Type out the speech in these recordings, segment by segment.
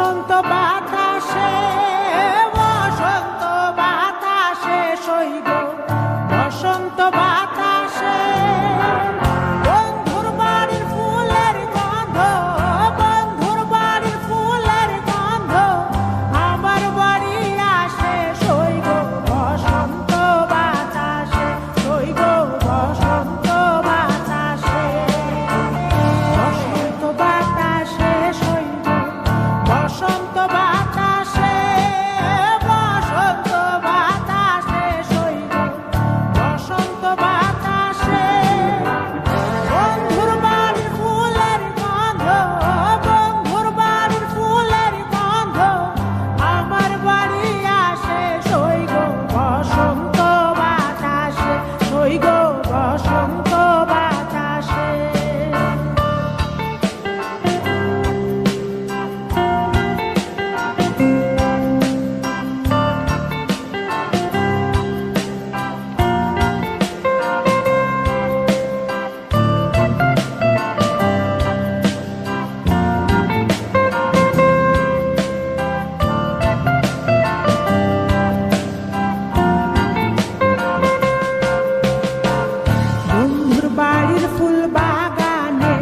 বসন্ত বাতাসে সইব বসন্ত বাতাসে বন্ধুর বাড়ির ফুলের গন্ধ, বন্ধুর বাড়ির ফুলের গন্ধ আমার বাড়ি আসে সইব বসন্ত বাতাসে, সইব বসন্ত বাতাসে, বসন্ত বাতাসে সইব বসন্ত বাতাসে, বসন্ত বাতাসে সইব বসন্ত বাতাসে বন্ধুর বাড়ির ফুলের গন্ধ, বন্ধুর বাড়ির ফুলের গন্ধ আমার বাড়ি আসে সইব বসন্ত বাতাসে, সইব বসন্ত বাতাসে। বন্ধুর বাড়ির ফুল বাগানে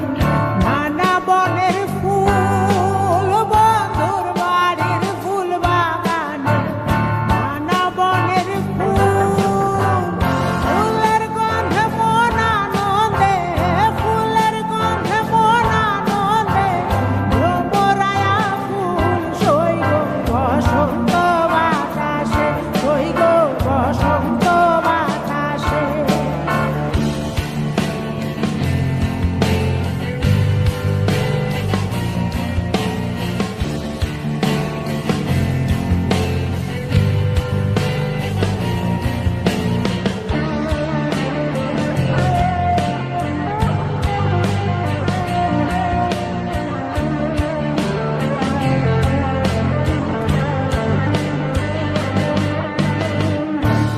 নানা বনের ফুল, বন্ধুর বাড়ির ফুল বাগানে নানা বনের ফুল, ফুলের গন্ধে মন আনন্দে, ফুলের গন্ধে মন আনন্দে ভ্রমরায়া ফুল সইব বসন্ত বাতাসে, সইব বসন্ত বাতাসে।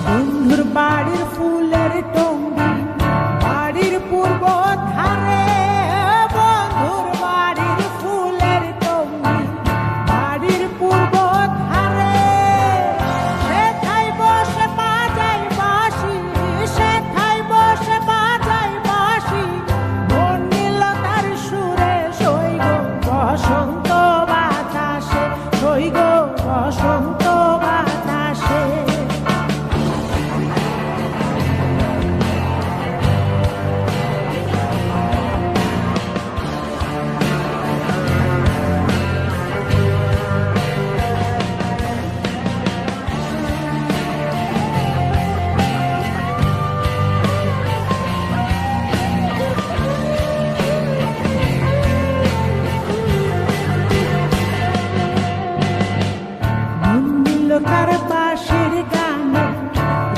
বন্ধুর বাড়ির ফুলের টঙ্গি বাড়ির পূর্ব ধারে, বন্ধুর বাড়ির ফুলের টঙ্গি বাড়ির পূর্ব ধারে, সেথায় বসে বাজাই বাঁশি, সেথায় বসে বাজাই বাঁশি বর্ণিলতার সুরে সইব বসন্ত বাতাসে, সইব বসন্ত বাতাসে। তার বাঁশির গানে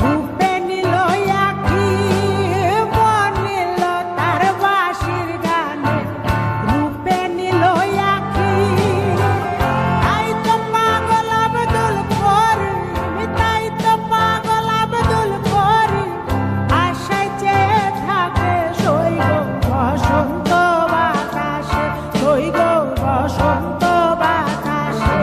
রূপে নিল আঁখি, মন নিল তার বাঁশির গানে রূপে নিল আঁখি, তাই তো পাগল আব্দুল করিম, তাই তো পাগল আব্দুল করিম আশায় চেয়ে থাকে সইব বসন্ত বাতাসে, সইব বসন্ত বাতাসে,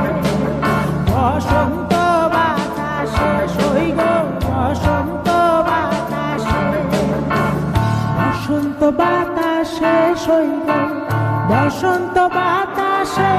বসন্ত বাতাসে সইব বসন্ত বাতাসে, বসন্ত বাতাসে সইব বসন্ত বাতাসে।